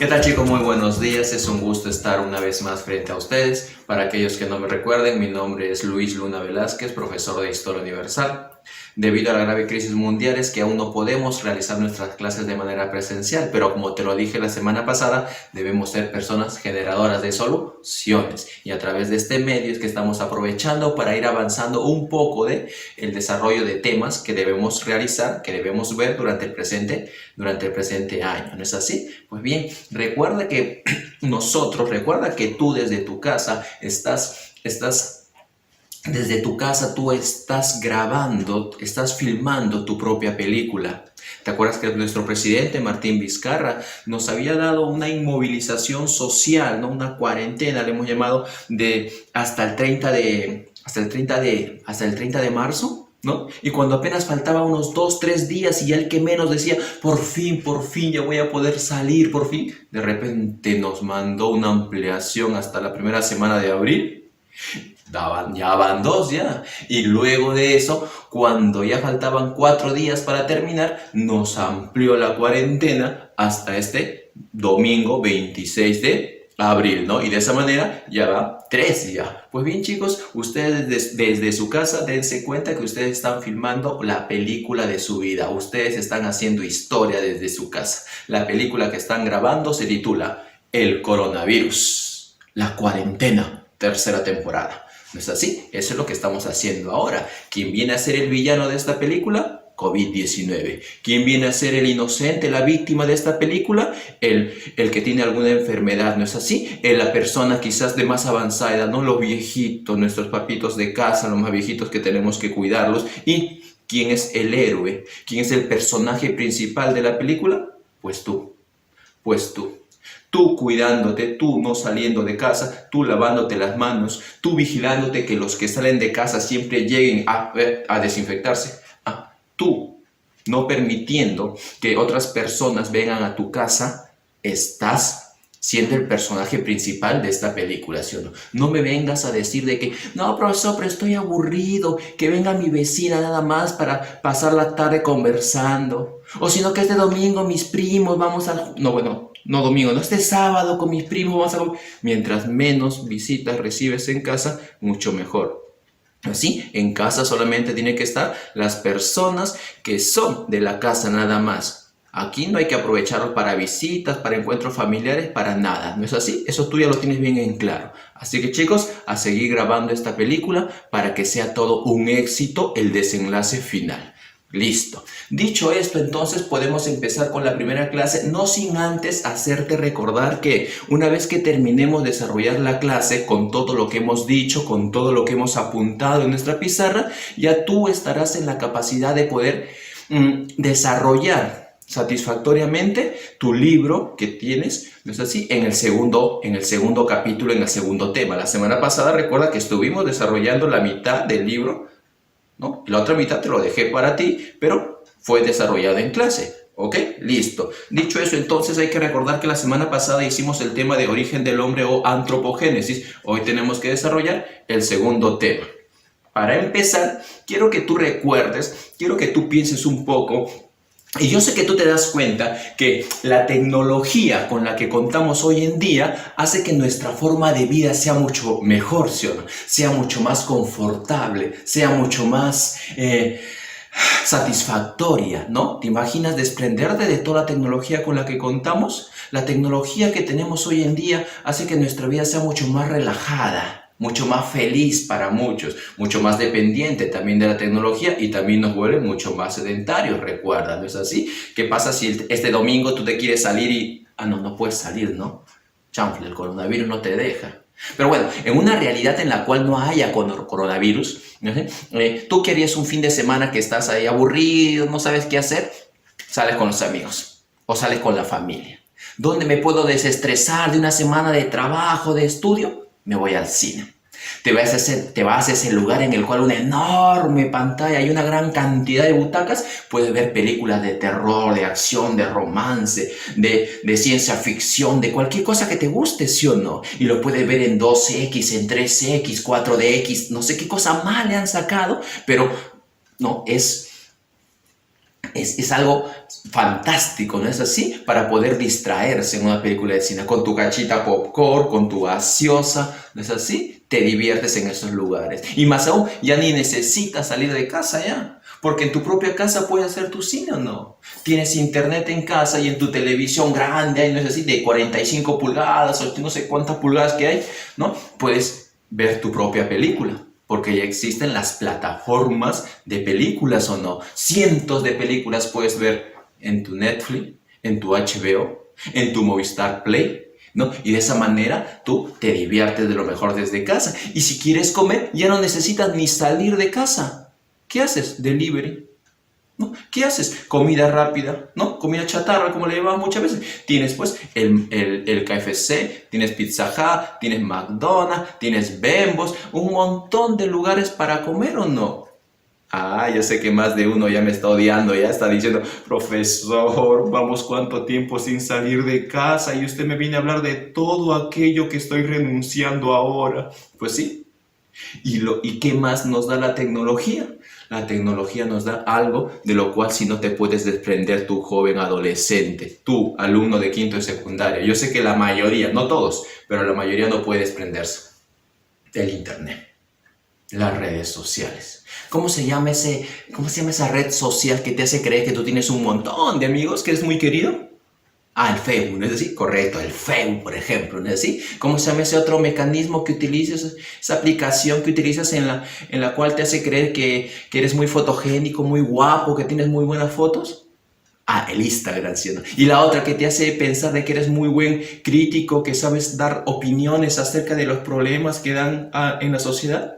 ¿Qué tal, chicos? Muy buenos días. Es un gusto estar una vez más frente a ustedes. Para aquellos que no me recuerden, mi nombre es Luis Luna Velázquez, profesor de Historia Universal. Debido a la grave crisis mundial es que aún no podemos realizar nuestras clases de manera presencial, pero como te lo dije la semana pasada, debemos ser personas generadoras de soluciones. Y a través de este medio es que estamos aprovechando para ir avanzando un poco de el desarrollo de temas que debemos realizar, que debemos ver durante el presente año. ¿No es así? Pues bien, recuerda que recuerda que tú desde tu casa desde tu casa tú estás grabando, estás filmando tu propia película. ¿Te acuerdas que nuestro presidente Martín Vizcarra nos había dado una inmovilización social, ¿no? Una cuarentena, le hemos llamado, de hasta el 30 de marzo? ¿No? Y cuando apenas faltaba unos 2, 3 días y el que menos decía, por fin, ya voy a poder salir, por fin, de repente nos mandó una ampliación hasta la primera semana de abril. Ya van 2 ya. Y luego de eso, cuando ya faltaban 4 días para terminar, nos amplió la cuarentena hasta este domingo 26 de abril, ¿no? Y de esa manera ya va 3 ya. Pues bien, chicos, ustedes desde su casa dense cuenta que ustedes están filmando la película de su vida. Ustedes están haciendo historia desde su casa. La película que están grabando se titula El coronavirus, la cuarentena, tercera temporada. ¿No es así? Eso es lo que estamos haciendo ahora. ¿Quién viene a ser el villano de esta película? COVID-19. ¿Quién viene a ser el inocente, la víctima de esta película? El que tiene alguna enfermedad, ¿no es así? La persona quizás de más avanzada edad, ¿no? Los viejitos, nuestros papitos de casa, los más viejitos que tenemos que cuidarlos. ¿Y quién es el héroe? ¿Quién es el personaje principal de la película? Pues tú. Pues tú. Tú cuidándote, tú no saliendo de casa, tú lavándote las manos, tú vigilándote que los que salen de casa siempre lleguen a desinfectarse. Tú no permitiendo que otras personas vengan a tu casa, estás siendo el personaje principal de esta película, ¿sí o no? No me vengas a decir de que, no, profesor, pero estoy aburrido, que venga mi vecina nada más para pasar la tarde conversando. O sino que este domingo mis primos vamos a... No, bueno, no domingo, no, este sábado con mis primos vamos a... Mientras menos visitas recibes en casa, mucho mejor. Así, en casa solamente tienen que estar las personas que son de la casa nada más. Aquí no hay que aprovecharlo para visitas, para encuentros familiares, para nada. ¿No es así? Eso tú ya lo tienes bien en claro. Así que, chicos, a seguir grabando esta película para que sea todo un éxito el desenlace final. Listo. Dicho esto, entonces podemos empezar con la primera clase, no sin antes hacerte recordar que una vez que terminemos de desarrollar la clase con todo lo que hemos dicho, con todo lo que hemos apuntado en nuestra pizarra, ya tú estarás en la capacidad de poder desarrollar satisfactoriamente tu libro que tienes, ¿no es así? En el segundo capítulo, en el segundo tema. La semana pasada recuerda que estuvimos desarrollando la mitad del libro, ¿no? La otra mitad te lo dejé para ti, pero fue desarrollada en clase. ¿Ok? Listo. Dicho eso, entonces hay que recordar que la semana pasada hicimos el tema de origen del hombre o antropogénesis. Hoy tenemos que desarrollar el segundo tema. Para empezar, quiero que tú recuerdes, quiero que tú pienses un poco. Y yo sé que tú te das cuenta que la tecnología con la que contamos hoy en día hace que nuestra forma de vida sea mucho mejor, ¿sí o no? Sea mucho más confortable, sea mucho más satisfactoria, ¿no? ¿Te imaginas desprenderte de toda la tecnología con la que contamos? La tecnología que tenemos hoy en día hace que nuestra vida sea mucho más relajada, mucho más feliz para muchos, mucho más dependiente también de la tecnología y también nos vuelve mucho más sedentarios, recuerda, ¿no es así? ¿Qué pasa si este domingo tú te quieres salir y... no puedes salir, ¿no? Chanfle, el coronavirus no te deja. Pero bueno, en una realidad en la cual no haya coronavirus, ¿no? Tú querías un fin de semana que estás ahí aburrido, no sabes qué hacer, sales con los amigos o sales con la familia. ¿Dónde me puedo desestresar de una semana de trabajo, de estudio? Me voy al cine. Te vas a ese lugar en el cual una enorme pantalla y una gran cantidad de butacas, puedes ver películas de terror, de acción, de romance, de ciencia ficción, de cualquier cosa que te guste, ¿sí o no? Y lo puedes ver en 2X, en 3X, 4DX, no sé qué cosa más le han sacado, pero no, es Es algo fantástico, ¿no es así? Para poder distraerse en una película de cine, con tu cachita popcorn, con tu gaseosa, ¿no es así? Te diviertes en esos lugares. Y más aún, ya ni necesitas salir de casa ya, porque en tu propia casa puedes hacer tu cine o no. Tienes internet en casa y en tu televisión grande, ¿no es así? De 45 pulgadas o no sé cuántas pulgadas que hay, ¿no? Puedes ver tu propia película, porque ya existen las plataformas de películas o no. Cientos de películas puedes ver en tu Netflix, en tu HBO, en tu Movistar Play, ¿no? Y de esa manera tú te diviertes de lo mejor desde casa. Y si quieres comer, ya no necesitas ni salir de casa. ¿Qué haces? Delivery. ¿No? ¿Qué haces? Comida rápida, ¿no? Comida chatarra, como le llamamos muchas veces. Tienes pues el KFC, tienes Pizza Hut, tienes McDonald's, tienes Bembos, un montón de lugares para comer o no. Ah, yo sé que más de uno ya me está odiando, ya está diciendo, profesor, vamos cuánto tiempo sin salir de casa y usted me viene a hablar de todo aquello que estoy renunciando ahora. Pues sí, ¿y qué más nos da la tecnología? La tecnología nos da algo de lo cual si no te puedes desprender tú, joven adolescente, tú, alumno de quinto de secundaria. Yo sé que la mayoría, no todos, pero la mayoría no puede desprenderse del internet, las redes sociales. ¿Cómo se llama esa red social que te hace creer que tú tienes un montón de amigos, que eres muy querido? Ah, el Facebook, ¿no es así? Correcto, el Facebook, por ejemplo, ¿no es así? ¿Cómo se llama ese otro mecanismo que utilizas, esa aplicación que utilizas en la cual te hace creer que eres muy fotogénico, muy guapo, que tienes muy buenas fotos? Ah, el Instagram, ¿sí o no? Y la otra que te hace pensar de que eres muy buen crítico, que sabes dar opiniones acerca de los problemas que dan en la sociedad.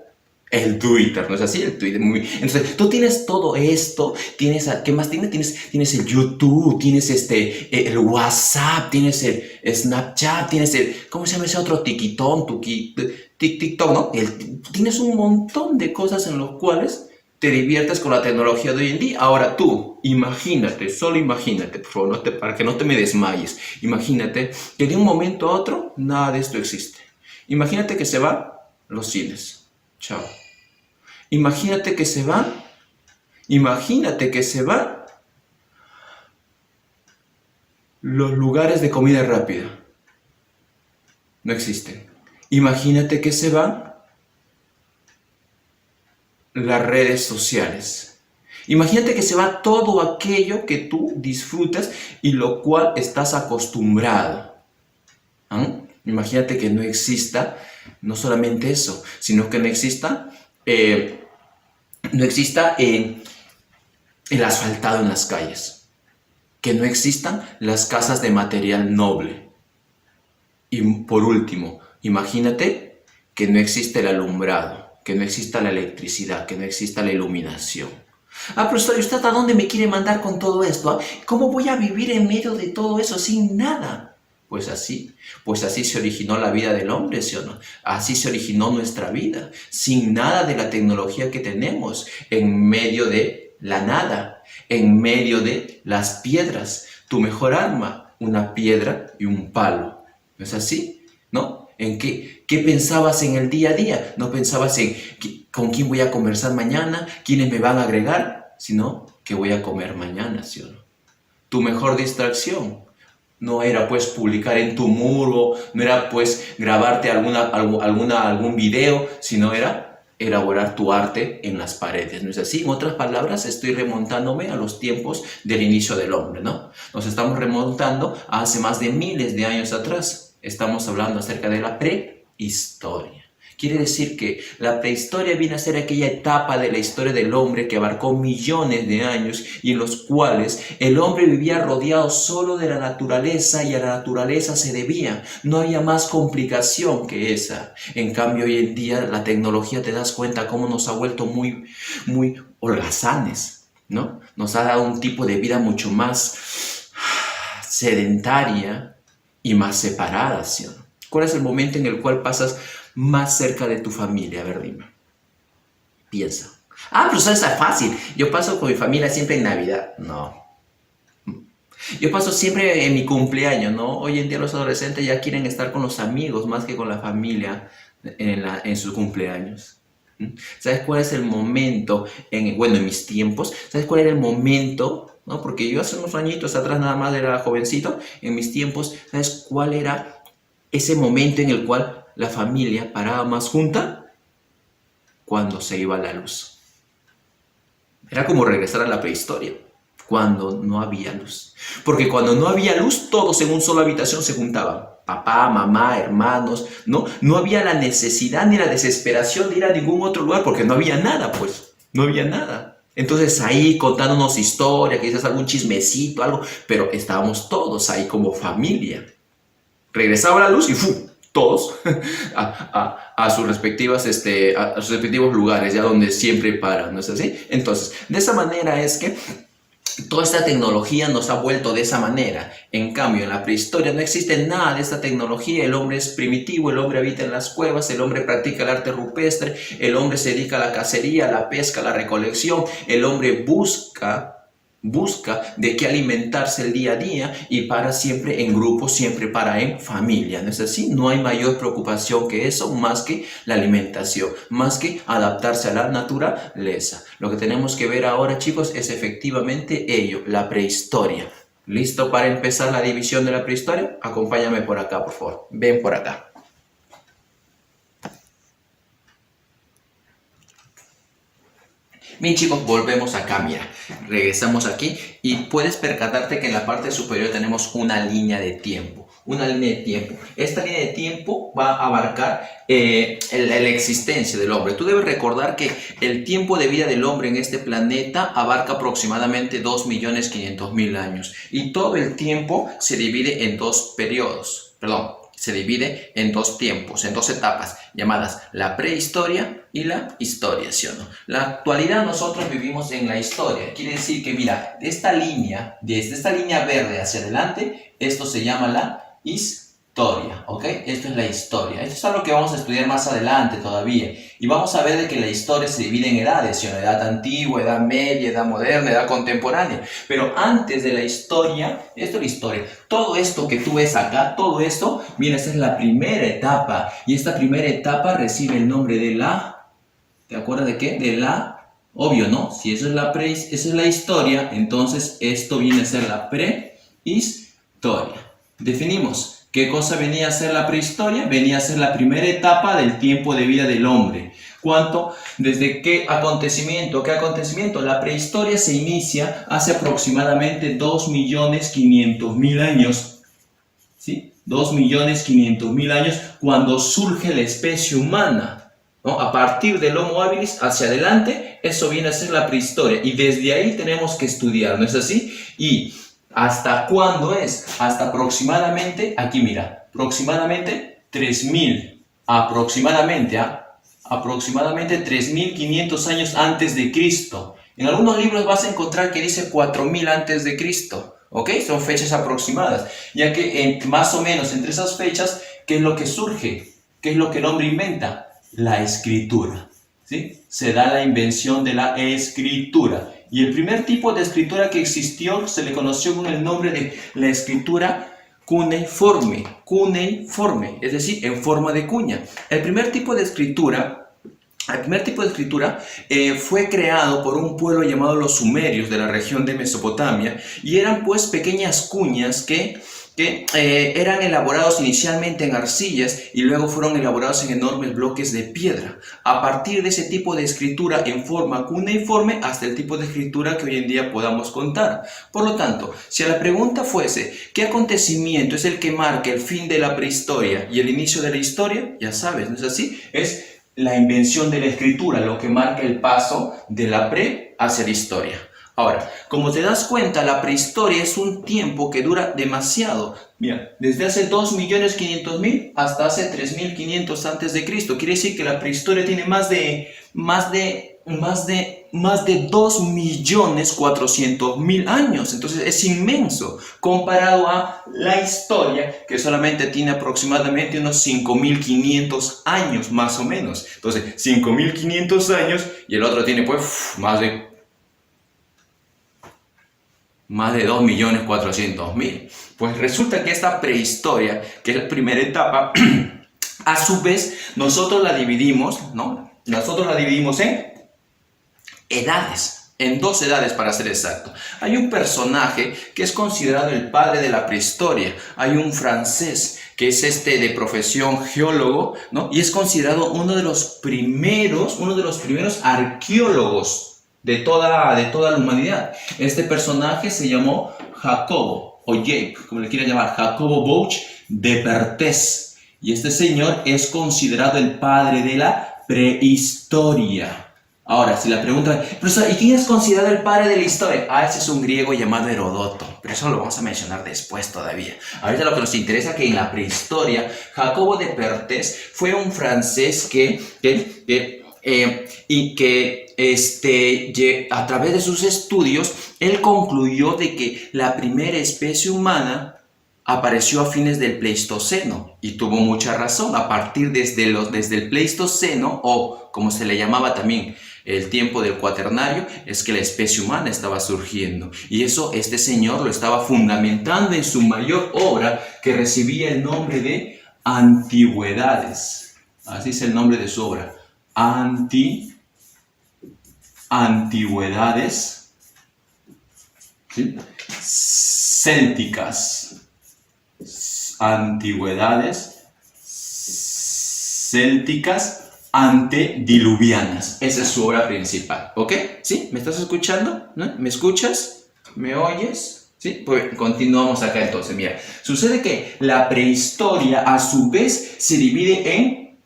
El Twitter, ¿no es así? El Twitter. Entonces, tú tienes todo esto, ¿qué más tienes? Tienes el YouTube, tienes el WhatsApp, tienes el Snapchat, tienes ¿cómo se llama ese otro? TikTok, ¿no? Tienes un montón de cosas en los cuales te diviertes con la tecnología de hoy en día. Ahora tú, imagínate, solo imagínate, por favor, para que no te me desmayes, imagínate que de un momento a otro nada de esto existe. Imagínate que se van los cines. Chao. Imagínate que se van, imagínate que se van los lugares de comida rápida. No existen. Imagínate que se van las redes sociales. Imagínate que se va todo aquello que tú disfrutas y lo cual estás acostumbrado. Imagínate que no exista, no solamente eso, sino que no exista el asfaltado en las calles, que no existan las casas de material noble. Y por último, imagínate que no existe el alumbrado, que no exista la electricidad, que no exista la iluminación. Ah, profesor, ¿y usted a dónde me quiere mandar con todo esto? ¿Cómo voy a vivir en medio de todo eso sin nada? Pues así se originó la vida del hombre, ¿sí o no? Así se originó nuestra vida, sin nada de la tecnología que tenemos, en medio de la nada, en medio de las piedras. Tu mejor arma, una piedra y un palo. ¿No es así? ¿No? ¿En qué pensabas en el día a día? No pensabas en con quién voy a conversar mañana, quiénes me van a agregar, sino qué voy a comer mañana, ¿sí o no? Tu mejor distracción no era pues publicar en tu muro, no era pues grabarte algún video, sino era elaborar tu arte en las paredes, ¿no es así? En otras palabras, estoy remontándome a los tiempos del inicio del hombre, ¿no? Nos estamos remontando a hace más de miles de años atrás. Estamos hablando acerca de la prehistoria. Quiere decir que la prehistoria viene a ser aquella etapa de la historia del hombre que abarcó millones de años y en los cuales el hombre vivía rodeado solo de la naturaleza y a la naturaleza se debía. No había más complicación que esa. En cambio, hoy en día la tecnología, te das cuenta cómo nos ha vuelto muy, muy holgazanes, ¿no? Nos ha dado un tipo de vida mucho más sedentaria y más separada, ¿sí? ¿Cuál es el momento en el cual pasas más cerca de tu familia? A ver, dime. Piensa. Ah, pero eso es fácil. Yo paso con mi familia siempre en Navidad. No. Yo paso siempre en mi cumpleaños, ¿no? Hoy en día los adolescentes ya quieren estar con los amigos más que con la familia en sus cumpleaños. ¿Sabes cuál es el momento? En mis tiempos, ¿sabes cuál era el momento ¿no? Porque yo hace unos añitos atrás nada más era jovencito, en mis tiempos, ¿sabes cuál era ese momento en el cual la familia paraba más junta? Cuando se iba la luz. Era como regresar a la prehistoria, cuando no había luz. Porque cuando no había luz, todos en una sola habitación se juntaban. Papá, mamá, hermanos, ¿no? No había la necesidad ni la desesperación de ir a ningún otro lugar porque no había nada, pues. No había nada. Entonces ahí contándonos historias, quizás algún chismecito, algo, pero estábamos todos ahí como familia. Regresaba la luz y ¡fu! Todos a sus respectivas, a sus respectivos lugares, ya donde siempre paran, ¿no es así? Entonces, de esa manera es que toda esta tecnología nos ha vuelto de esa manera. En cambio, en la prehistoria no existe nada de esta tecnología. El hombre es primitivo, el hombre habita en las cuevas, el hombre practica el arte rupestre, el hombre se dedica a la cacería, a la pesca, a la recolección, el hombre busca de qué alimentarse el día a día y para siempre en grupo, siempre para en familia, ¿no es así? No hay mayor preocupación que eso, más que la alimentación, más que adaptarse a la naturaleza. Lo que tenemos que ver ahora, chicos, es efectivamente ello, la prehistoria. ¿Listo para empezar la división de la prehistoria? Acompáñame por acá, por favor. Ven por acá. Bien, chicos, volvemos acá, mira, regresamos aquí y puedes percatarte que en la parte superior tenemos una línea de tiempo. Una línea de tiempo. Esta línea de tiempo va a abarcar la existencia del hombre. Tú debes recordar que el tiempo de vida del hombre en este planeta abarca aproximadamente 2.500.000 años. Y todo el tiempo se divide en dos periodos. Se divide en dos tiempos, en dos etapas, llamadas la prehistoria y la historia, ¿sí o no? La actualidad nosotros vivimos en la historia. Quiere decir que, mira, desde esta línea verde hacia adelante, esto se llama la historia, ¿ok? Esto es la historia. Esto es algo que vamos a estudiar más adelante todavía. Y vamos a ver de que la historia se divide en edades, ¿sí o no? Edad antigua, edad media, edad moderna, edad contemporánea. Pero antes de la historia, esto es la historia. Todo esto que tú ves acá, todo esto, mira, esta es la primera etapa. Y esta primera etapa recibe el nombre de la... ¿Te acuerdas de qué? De la... Obvio, ¿no? Si eso es esa es la historia, entonces esto viene a ser la prehistoria. Definimos. ¿Qué cosa venía a ser la prehistoria? Venía a ser la primera etapa del tiempo de vida del hombre. ¿Cuánto? ¿Desde qué acontecimiento? ¿Qué acontecimiento? La prehistoria se inicia hace aproximadamente 2.500.000 años. ¿Sí? 2.500.000 años cuando surge la especie humana, ¿no? A partir del Homo habilis hacia adelante, eso viene a ser la prehistoria. Y desde ahí tenemos que estudiar, ¿no es así? Y ¿hasta cuándo es? Hasta aproximadamente, aquí mira, aproximadamente 3.500 años antes de Cristo. En algunos libros vas a encontrar que dice 4.000 antes de Cristo, ¿ok? Son fechas aproximadas, ya que más o menos entre esas fechas, ¿qué es lo que surge? ¿Qué es lo que el hombre inventa? La escritura, ¿sí? Se da la invención de la escritura. Y el primer tipo de escritura que existió se le conoció con el nombre de la escritura cuneiforme, es decir, en forma de cuña. El primer tipo de escritura fue creado por un pueblo llamado los sumerios de la región de Mesopotamia y eran pues pequeñas cuñas que eran elaborados inicialmente en arcillas y luego fueron elaborados en enormes bloques de piedra. A partir de ese tipo de escritura en forma cuneiforme hasta el tipo de escritura que hoy en día podamos contar. Por lo tanto, si a la pregunta fuese ¿qué acontecimiento es el que marca el fin de la prehistoria y el inicio de la historia? Ya sabes, ¿no es así? Es la invención de la escritura, lo que marca el paso de la pre hacia la historia. Ahora, como te das cuenta, la prehistoria es un tiempo que dura demasiado. Mira, desde hace 2.500.000 hasta hace 3.500 antes de Cristo. Quiere decir que la prehistoria tiene más de 2.400.000 años. Entonces es inmenso comparado a la historia, que solamente tiene aproximadamente unos 5.500 años más o menos. Entonces 5.500 años y el otro tiene pues más de 2.400.000. Pues resulta que esta prehistoria, que es la primera etapa, a su vez nosotros la dividimos, ¿no? Nosotros la dividimos en edades. En 2 edades, para ser exacto. Hay un personaje que es considerado el padre de la prehistoria. Hay un francés que es de profesión geólogo, ¿no? Y es considerado uno de los primeros arqueólogos de toda la humanidad. Este personaje se llamó Jacobo, o Jacob, como le quieran llamar, Jacobo Bouch de Perthes. Y este señor es considerado el padre de la prehistoria. Ahora, si la pregunta, profesor, ¿y quién es considerado el padre de la historia? Ah, ese es un griego llamado Herodoto, pero eso lo vamos a mencionar después todavía. Ahorita lo que nos interesa es que en la prehistoria, Jacobo de Perthes fue un francés a través de sus estudios, él concluyó de que la primera especie humana apareció a fines del Pleistoceno, y tuvo mucha razón. A partir desde el Pleistoceno, o como se le llamaba también el tiempo del Cuaternario, es que la especie humana estaba surgiendo, y eso este señor lo estaba fundamentando en su mayor obra, que recibía el nombre de Antigüedades. Así es el nombre de su obra, Antigüedades, ¿sí? Célticas. Antigüedades célticas antediluvianas. Esa es su obra principal, ¿ok? ¿Sí? ¿Me estás escuchando? ¿No? ¿Me escuchas? ¿Me oyes? ¿Sí? Pues continuamos acá entonces. Mira, sucede que la prehistoria a su vez se divide en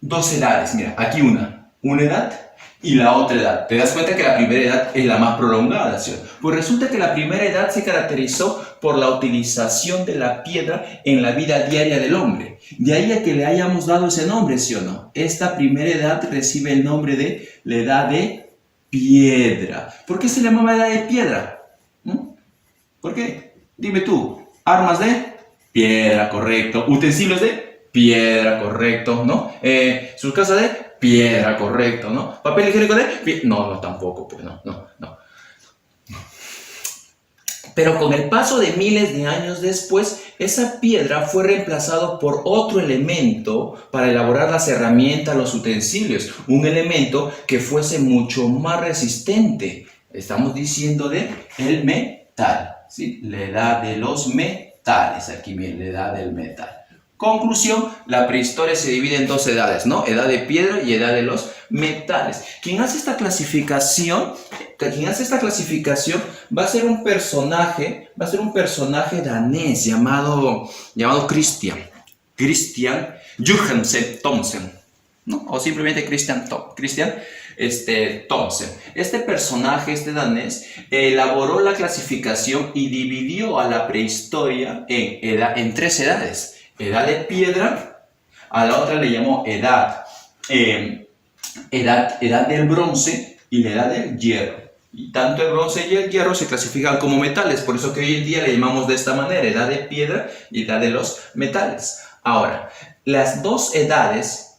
2 edades. Mira, aquí una edad y la otra edad. Te das cuenta que la primera edad es la más prolongada, ¿sí? Pues resulta que la primera edad se caracterizó por la utilización de la piedra en la vida diaria del hombre. De ahí a que le hayamos dado ese nombre, ¿sí o no? Esta primera edad recibe el nombre de la edad de piedra. ¿Por qué se le llamaba edad de piedra? ¿Por qué? Dime tú. Armas de piedra, correcto. Utensilios de piedra, correcto, ¿no? Sus casas de piedra, correcto, ¿no? Papel higiénico de piedra. No, tampoco, pues no. Pero con el paso de miles de años después, esa piedra fue reemplazada por otro elemento para elaborar las herramientas, los utensilios. Un elemento que fuese mucho más resistente. Estamos diciendo de el metal, ¿sí? La edad de los metales. Aquí viene la edad del metal. Conclusión, la prehistoria se divide en 2 edades, ¿no? Edad de piedra y edad de los metales. Quien hace esta clasificación va a ser un personaje danés llamado Christian Jürgensen Thomsen, ¿no? O simplemente Christian Thomsen. Este personaje, danés, elaboró la clasificación y dividió a la prehistoria en 3 edades. Edad de piedra, a la otra le llamó edad del bronce y la edad del hierro. Y tanto el bronce y el hierro se clasifican como metales, por eso que hoy en día le llamamos de esta manera, edad de piedra y edad de los metales. Ahora, las dos edades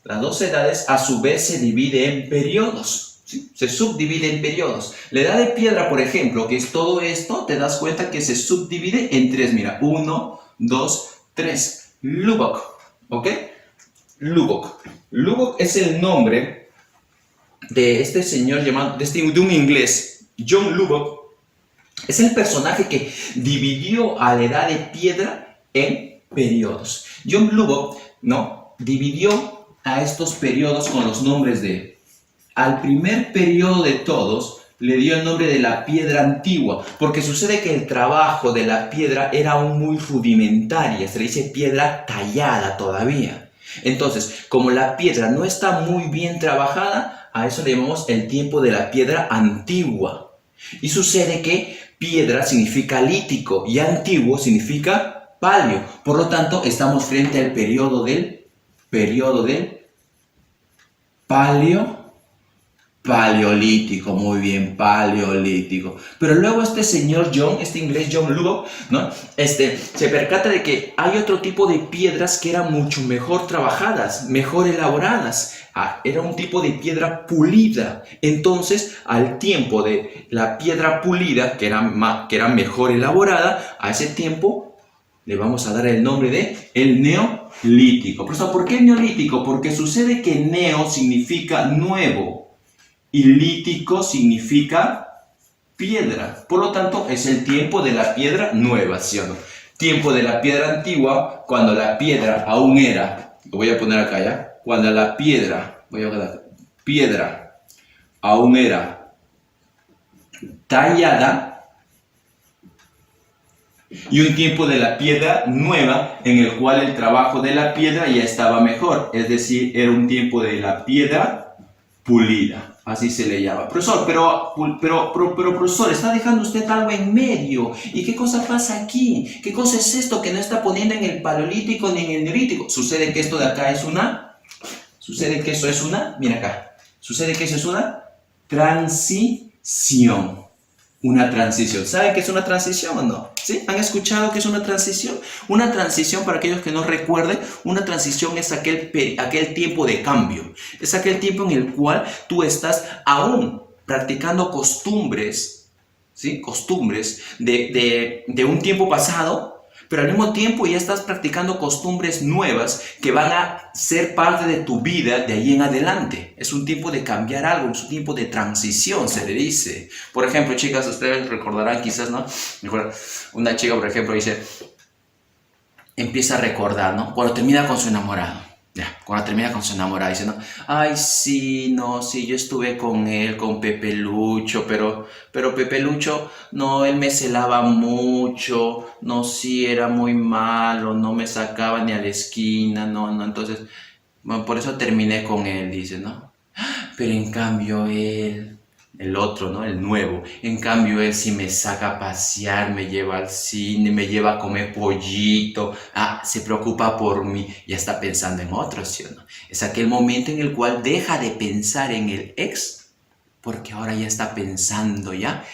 a su vez se dividen en periodos, ¿sí? Se subdivide en periodos. La edad de piedra, por ejemplo, que es todo esto, te das cuenta que se subdivide en 3, mira, 1, 2, 3. Lubbock, ¿ok? Lubbock es el nombre de este señor llamado, de un inglés, John Lubbock. Es el personaje que dividió a la edad de piedra en periodos. John Lubbock, ¿no?, dividió a estos periodos con los nombres de... Al primer periodo de todos le dio el nombre de la piedra antigua, porque sucede que el trabajo de la piedra era aún muy rudimentaria, se le dice piedra tallada todavía. Entonces, como la piedra no está muy bien trabajada, a eso le llamamos el tiempo de la piedra antigua. Y sucede que piedra significa lítico y antiguo significa paleo. Por lo tanto, estamos frente al periodo del Paleolítico, muy bien, paleolítico. Pero luego este señor este inglés John Lubbock, ¿no?, se percata de que hay otro tipo de piedras que eran mucho mejor trabajadas, mejor elaboradas. Era un tipo de piedra pulida. Entonces, al tiempo de la piedra pulida, que era mejor elaborada, a ese tiempo le vamos a dar el nombre de el neolítico. ¿Por qué neolítico? Porque sucede que neo significa nuevo. y lítico significa piedra. Por lo tanto, es el tiempo de la piedra nueva, ¿sí o no? Tiempo de la piedra antigua, cuando la piedra aún era, lo voy a poner acá ya, cuando la piedra, piedra aún era tallada, y un tiempo de la piedra nueva en el cual el trabajo de la piedra ya estaba mejor, es decir, era un tiempo de la piedra pulida, así se le llama. Profesor, pero profesor, está dejando usted algo en medio. ¿Y qué cosa pasa aquí? ¿Qué cosa es esto que no está poniendo en el paleolítico ni en el neolítico? Sucede que esto de acá es mira acá, sucede que eso es una transición. Una transición. ¿Saben qué es una transición o no? ¿Sí? ¿Han escuchado qué es una transición? Una transición, para aquellos que no recuerden, una transición es aquel tiempo de cambio. Es aquel tiempo en el cual tú estás aún practicando costumbres, ¿sí? Costumbres de un tiempo pasado, pero al mismo tiempo ya estás practicando costumbres nuevas que van a ser parte de tu vida de ahí en adelante. Es un tiempo de cambiar algo, es un tiempo de transición, se le dice. Por ejemplo, chicas, ustedes recordarán quizás, ¿no? Una chica, por ejemplo, empieza a recordar, ¿no? Cuando termina con su enamorado. Cuando termina con su enamorada, dice, ¿no? Ay, sí, no, sí, yo estuve con él, con Pepe Lucho, pero Pepe Lucho, no, él me celaba mucho, no, sí, era muy malo, no me sacaba ni a la esquina, no, entonces, bueno, por eso terminé con él, dice, ¿no? Pero en cambio él, el otro, ¿no? El nuevo, en cambio él sí me saca a pasear, me lleva al cine, me lleva a comer pollito, se preocupa por mí, ya está pensando en otro, ¿sí o no? Es aquel momento en el cual deja de pensar en el ex, porque ahora ya está pensando ya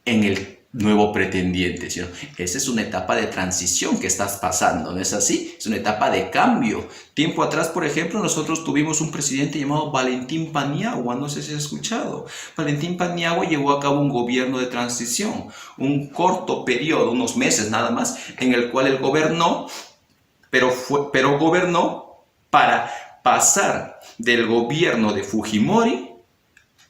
en el nuevo pretendiente, ¿sí? Esa es una etapa de transición que estás pasando, ¿no es así? Es una etapa de cambio. Tiempo atrás, por ejemplo, nosotros tuvimos un presidente llamado Valentín Paniagua, no sé si has escuchado. Valentín Paniagua llevó a cabo un gobierno de transición, un corto periodo, unos meses nada más, en el cual él gobernó, pero gobernó para pasar del gobierno de Fujimori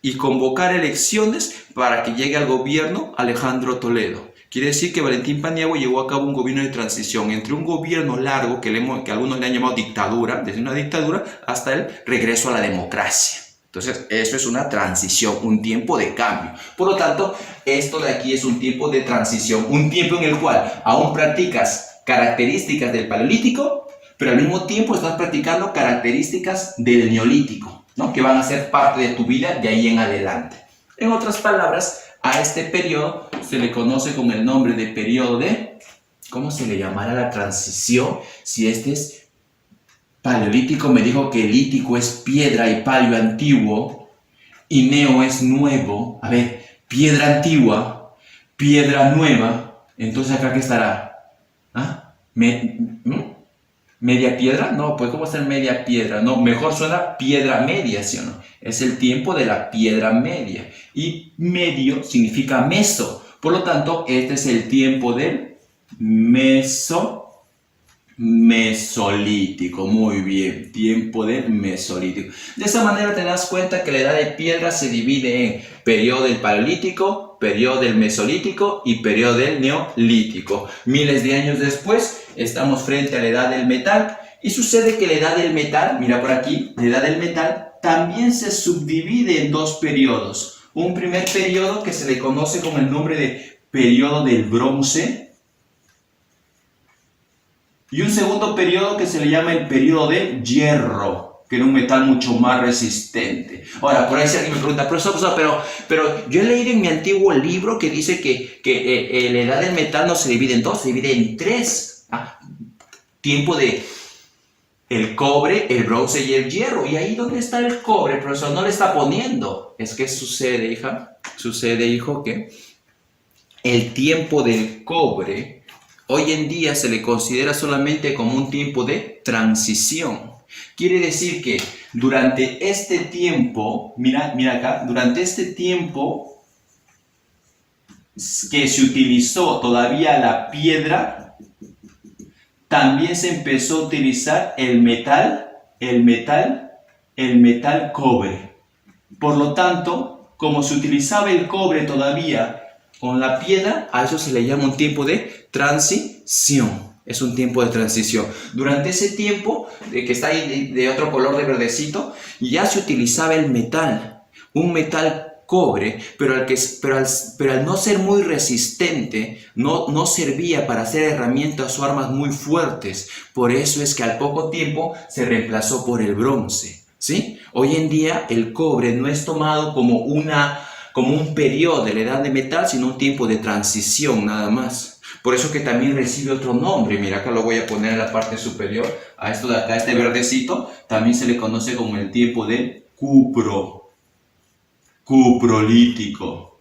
y convocar elecciones para que llegue al gobierno Alejandro Toledo. Quiere decir que Valentín Paniagua llevó a cabo un gobierno de transición entre un gobierno largo que algunos le han llamado dictadura, desde una dictadura hasta el regreso a la democracia. Entonces, eso es una transición, un tiempo de cambio. Por lo tanto, esto de aquí es un tiempo de transición, un tiempo en el cual aún practicas características del paleolítico, pero al mismo tiempo estás practicando características del neolítico, ¿no? Que van a ser parte de tu vida de ahí en adelante. En otras palabras, a este periodo se le conoce con el nombre de periodo de, ¿cómo se le llamará la transición? Si este es paleolítico, me dijo que lítico es piedra y paleo antiguo, y neo es nuevo. A ver, piedra antigua, piedra nueva, entonces acá ¿qué estará? ¿Media piedra? No, pues ¿cómo está en media piedra? No, mejor suena piedra media, ¿sí o no? Es el tiempo de la piedra media. Y medio significa meso. Por lo tanto, este es el tiempo del mesolítico. Muy bien, tiempo del mesolítico. De esa manera te das cuenta que la edad de piedra se divide en periodo del paleolítico, periodo del mesolítico y periodo del neolítico. Miles de años después, estamos frente a la edad del metal y sucede que la edad del metal, mira por aquí, la edad del metal también se subdivide en dos periodos. Un primer periodo que se le conoce con el nombre de periodo del bronce y un segundo periodo que se le llama el periodo del hierro, que era un metal mucho más resistente. Ahora, por ahí si alguien me pregunta, profesor, pero yo he leído en mi antiguo libro que dice que la edad del metal no se divide en dos, se divide en tres. Tiempo de el cobre, el bronce y el hierro. ¿Y ahí dónde está el cobre, profesor? No le está poniendo. Es que sucede, hija, sucede, hijo, que el tiempo del cobre hoy en día se le considera solamente como un tiempo de transición. Quiere decir que durante este tiempo, mira acá, durante este tiempo que se utilizó todavía la piedra, también se empezó a utilizar el metal cobre. Por lo tanto, como se utilizaba el cobre todavía con la piedra, a eso se le llama un tiempo de transición. Es un tiempo de transición. Durante ese tiempo, que está ahí de otro color de verdecito, ya se utilizaba el metal. Un metal cobre, pero al no ser muy resistente, no servía para hacer herramientas o armas muy fuertes. Por eso es que al poco tiempo se reemplazó por el bronce. ¿Sí? Hoy en día el cobre no es tomado como un periodo de la edad de metal, sino un tiempo de transición nada más. Por eso que también recibe otro nombre. Mira, acá lo voy a poner en la parte superior. A esto de acá, este verdecito, también se le conoce como el tiempo del cupro. Cuprolítico.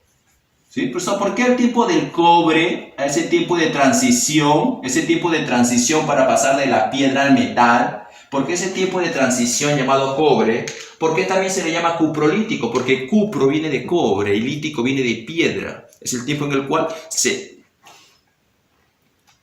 ¿Sí? ¿Por qué el tiempo del cobre, a ese tiempo de transición para pasar de la piedra al metal? ¿Por qué ese tiempo de transición llamado cobre? ¿Por qué también se le llama cuprolítico? Porque cupro viene de cobre y lítico viene de piedra. Es el tiempo en el cual se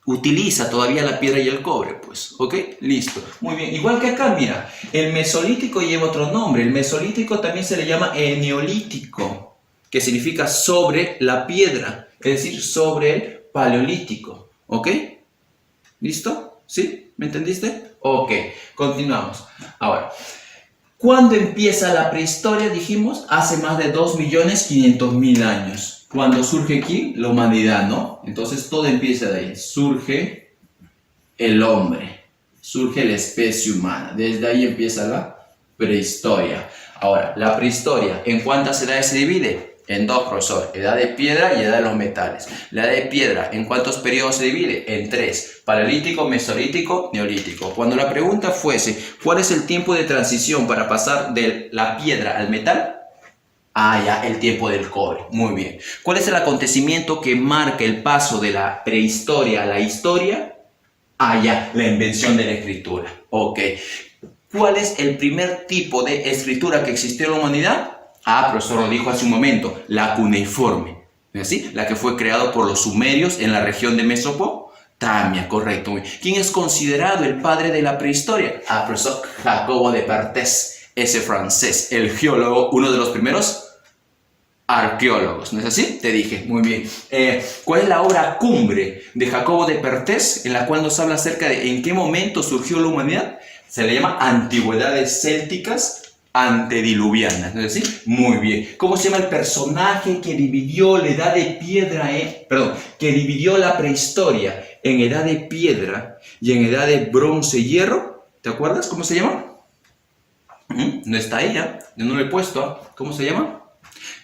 utiliza todavía la piedra y el cobre, pues, ¿ok? Listo, muy bien. Igual que acá, mira, el mesolítico lleva otro nombre. El mesolítico también se le llama neolítico, que significa sobre la piedra, es decir, sobre el paleolítico, ¿ok? ¿Listo? ¿Sí? ¿Me entendiste? Ok, continuamos. Ahora, ¿cuándo empieza la prehistoria? Dijimos, hace más de 2.500.000 años. Cuando surge aquí la humanidad, ¿no? Entonces todo empieza de ahí. Surge el hombre, surge la especie humana. Desde ahí empieza la prehistoria. Ahora, la prehistoria, ¿en cuántas edades se divide? En dos, profesor. Edad de piedra y edad de los metales. La edad de piedra, ¿en cuántos periodos se divide? En tres. Paleolítico, mesolítico, neolítico. Cuando la pregunta fuese, ¿cuál es el tiempo de transición para pasar de la piedra al metal? Ya, el tiempo del cobre. Muy bien. ¿Cuál es el acontecimiento que marca el paso de la prehistoria a la historia? Ya, la invención de la escritura. Ok. ¿Cuál es el primer tipo de escritura que existió en la humanidad? Profesor, lo dijo hace un momento, la cuneiforme. ¿Es así? La que fue creada por los sumerios en la región de Mesopotamia, correcto. ¿Quién es considerado el padre de la prehistoria? Profesor Jacobo de Perthes. Ese francés, el geólogo, uno de los primeros arqueólogos, ¿no es así? Te dije, muy bien. ¿Cuál es la obra cumbre de Jacobo de Perthes, en la cual nos habla acerca de en qué momento surgió la humanidad? Se le llama Antigüedades Célticas Antediluvianas, ¿no es así? Muy bien. ¿Cómo se llama el personaje que dividió la edad de piedra, que dividió la prehistoria en edad de piedra y en edad de bronce y hierro? ¿Te acuerdas cómo se llama? No está ahí, yo no lo he puesto. ¿Cómo se llama?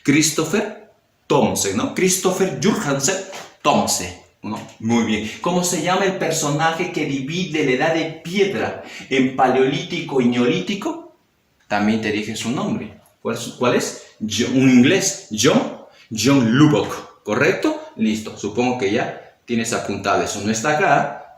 Christopher Thomsen, ¿no? Christopher Johansen Thomsen, ¿no? Muy bien. ¿Cómo se llama el personaje que divide la edad de piedra en paleolítico y neolítico? También te dije su nombre. ¿Cuál es? Un inglés, John Lubbock, ¿correcto? Listo, supongo que ya tienes apuntado eso. No está acá,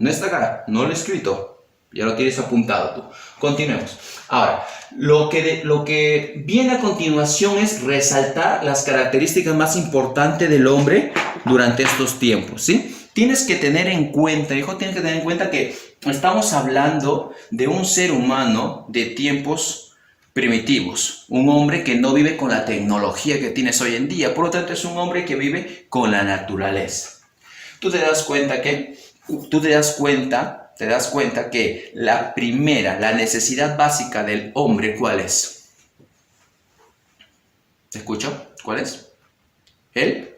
no lo he escrito. Ya lo tienes apuntado tú. Continuemos. Ahora, lo que viene a continuación es resaltar las características más importantes del hombre durante estos tiempos, ¿sí? Tienes que tener en cuenta, que estamos hablando de un ser humano de tiempos primitivos. Un hombre que no vive con la tecnología que tienes hoy en día. Por lo tanto, es un hombre que vive con la naturaleza. Tú te das cuenta que la necesidad básica del hombre, ¿cuál es? ¿Te escucho? ¿Cuál es? El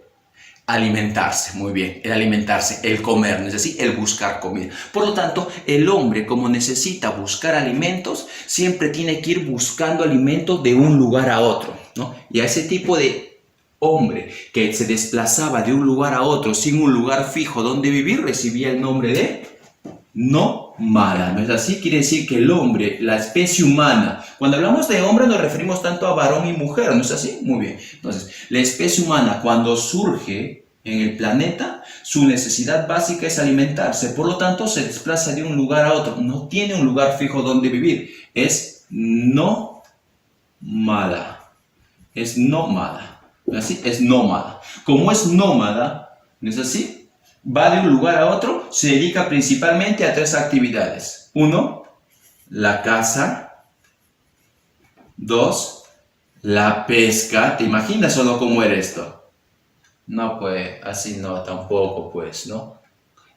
alimentarse, muy bien, el alimentarse, el comer, es decir, el buscar comida. Por lo tanto, el hombre, como necesita buscar alimentos, siempre tiene que ir buscando alimentos de un lugar a otro, ¿no? Y a ese tipo de hombre que se desplazaba de un lugar a otro sin un lugar fijo donde vivir, recibía el nombre de nómada, ¿no es así? Quiere decir que el hombre, la especie humana, cuando hablamos de hombre nos referimos tanto a varón y mujer, ¿no es así? Muy bien. Entonces, la especie humana cuando surge en el planeta, su necesidad básica es alimentarse, por lo tanto se desplaza de un lugar a otro, no tiene un lugar fijo donde vivir, es nómada, ¿no es así? Es nómada. Como es nómada, ¿no es así? Va de un lugar a otro, se dedica principalmente a tres actividades. 1, la caza. 2, La pesca, ¿te imaginas o no cómo era esto? No, pues, así no, tampoco, pues, ¿no?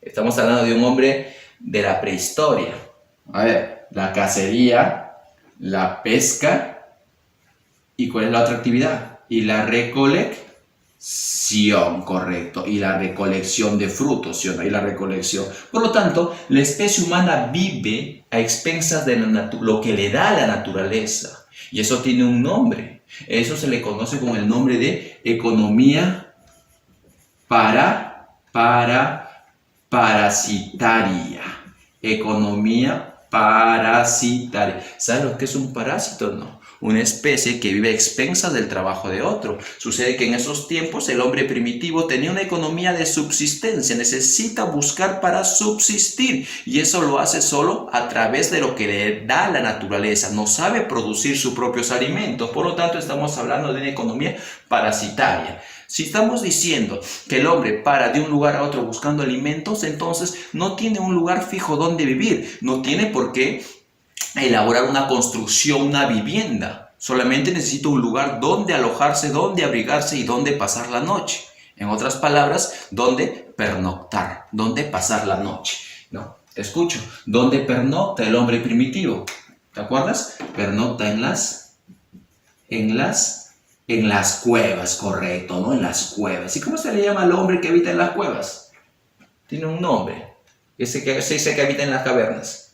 Estamos hablando de un hombre de la prehistoria. A ver, la cacería, la pesca, ¿y cuál es la otra actividad? Y la recolección, correcto, y la recolección de frutos, ¿sí o no? Y la recolección. Por lo tanto, la especie humana vive a expensas de lo que le da la naturaleza. Y eso tiene un nombre. Eso se le conoce con el nombre de economía parasitaria. Economía parasitaria. ¿Sabes lo que es un parásito? No. Una especie que vive a expensas del trabajo de otro. Sucede que en esos tiempos el hombre primitivo tenía una economía de subsistencia, necesita buscar para subsistir y eso lo hace solo a través de lo que le da la naturaleza. No sabe producir sus propios alimentos, por lo tanto estamos hablando de una economía parasitaria. Si estamos diciendo que el hombre para de un lugar a otro buscando alimentos, entonces no tiene un lugar fijo donde vivir, no tiene por qué elaborar una construcción, una vivienda. Solamente necesita un lugar donde alojarse, donde abrigarse y donde pasar la noche. En otras palabras, donde pernoctar, donde pasar la noche. ¿No? Te escucho. ¿Dónde pernocta el hombre primitivo? ¿Te acuerdas? Pernocta en las cuevas, correcto, ¿no? En las cuevas. ¿Y cómo se le llama al hombre que habita en las cuevas? Tiene un nombre. Ese que habita en las cavernas.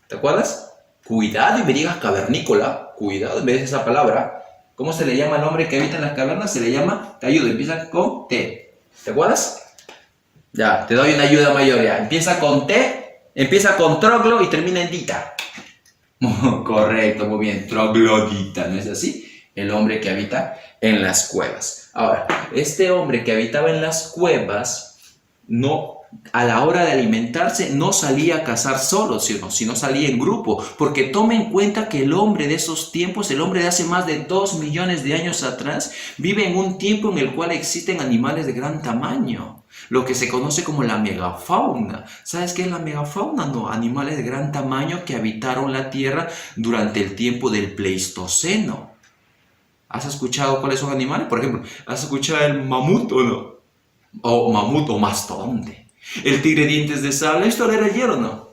¿Te acuerdas? Cuidado y me digas cavernícola. Cuidado en vez de esa palabra. ¿Cómo se le llama al hombre que habita en las cavernas? Se le llama, te ayudo, empieza con T. ¿Te acuerdas? Ya, te doy una ayuda mayor ya. Empieza con T, empieza con troglo y termina en dita. Correcto, muy bien. Troglodita, ¿no es así? El hombre que habita en las cuevas. Ahora, este hombre que habitaba en las cuevas, no, a la hora de alimentarse, no salía a cazar solo, sino salía en grupo. Porque tome en cuenta que el hombre de esos tiempos, el hombre de hace más de 2 millones de años atrás, vive en un tiempo en el cual existen animales de gran tamaño. Lo que se conoce como la megafauna. ¿Sabes qué es la megafauna? No, animales de gran tamaño que habitaron la Tierra durante el tiempo del Pleistoceno. ¿Has escuchado cuáles son animales? Por ejemplo, ¿has escuchado el mamut o no? O mamut o mastodonte. El tigre dientes de sable. ¿Esto era ayer o no?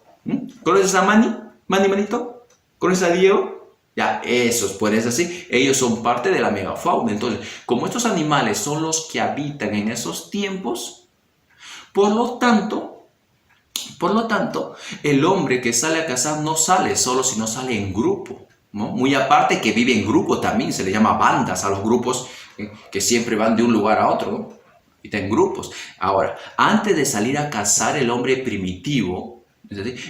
¿Conoces a Manito? ¿Conoces a Diego? Ya, esos, pues así, ellos son parte de la megafauna. Entonces, como estos animales son los que habitan en esos tiempos, por lo tanto, el hombre que sale a cazar no sale solo, sino sale en grupo, ¿no? Muy aparte que vive en grupo también, se le llama bandas a los grupos que siempre van de un lugar a otro, ¿no? Y en grupos. Ahora, antes de salir a cazar, el hombre primitivo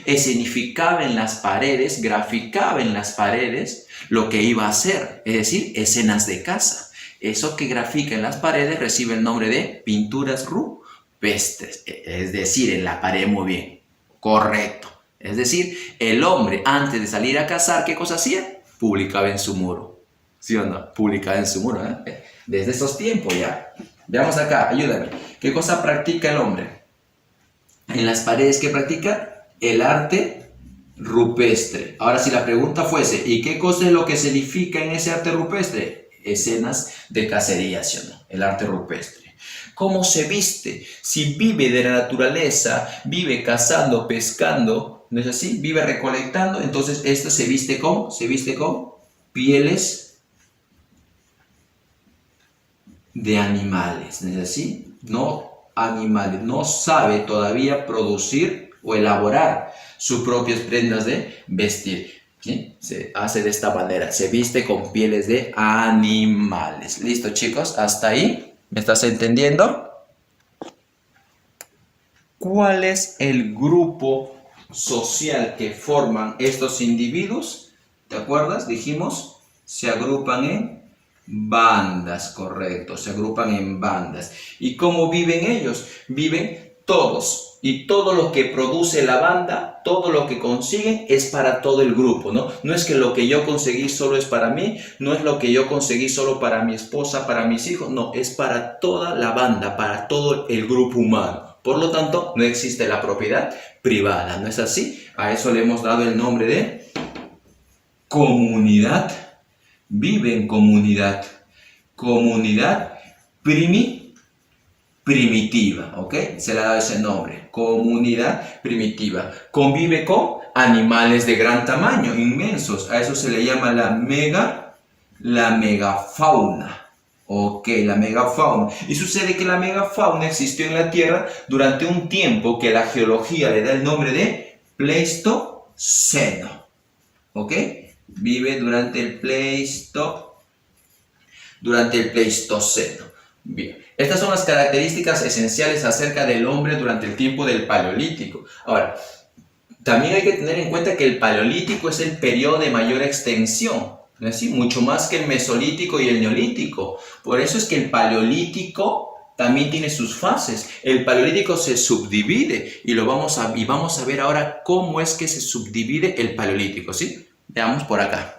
escenificaba en las paredes, graficaba en las paredes lo que iba a hacer, es decir, escenas de caza. Eso que grafica en las paredes recibe el nombre de pinturas rupestres, es decir, en la pared. Muy bien, correcto. Es decir, el hombre antes de salir a cazar, ¿qué cosa hacía? Publicaba en su muro. ¿Sí o no? Publicaba en su muro, ¿eh? Desde esos tiempos ya. Veamos acá, ayúdame. ¿Qué cosa practica el hombre? En las paredes, ¿qué practica? El arte rupestre. Ahora, si la pregunta fuese, ¿y qué cosa es lo que se edifica en ese arte rupestre? Escenas de cacería, ¿sí o no? El arte rupestre. ¿Cómo se viste? Si vive de la naturaleza, vive cazando, pescando, ¿no es así? Vive recolectando, entonces esto se viste con pieles de animales, ¿no es así? No animales, no sabe todavía producir o elaborar sus propias prendas de vestir. ¿Sí? Se hace de esta manera, se viste con pieles de animales. ¿Listo, chicos? ¿Hasta ahí? ¿Me estás entendiendo? ¿Cuál es el grupo social que forman estos individuos? ¿Te acuerdas? Dijimos, se agrupan en bandas, correcto, se agrupan en bandas. ¿Y cómo viven ellos? Viven todos. Y todo lo que produce la banda, todo lo que consiguen es para todo el grupo, ¿no? No es que lo que yo conseguí solo es para mí, no es lo que yo conseguí solo para mi esposa, para mis hijos, no, es para toda la banda, para todo el grupo humano. Por lo tanto, no existe la propiedad privada, ¿no es así? A eso le hemos dado el nombre de comunidad vive en comunidad. Comunidad primitiva, ¿ok? Se le ha dado ese nombre, comunidad primitiva. Convive con animales de gran tamaño, inmensos. A eso se le llama la megafauna. Ok, la megafauna. Y sucede que la megafauna existió en la Tierra durante un tiempo que la geología le da el nombre de Pleistoceno. ¿Ok? Vive durante el Pleistoceno. Bien, estas son las características esenciales acerca del hombre durante el tiempo del Paleolítico. Ahora, también hay que tener en cuenta que el Paleolítico es el periodo de mayor extensión, ¿no es así? Mucho más que el Mesolítico y el Neolítico. Por eso es que el Paleolítico también tiene sus fases. El Paleolítico se subdivide y vamos a ver ahora cómo es que se subdivide el Paleolítico, ¿sí? Veamos por acá.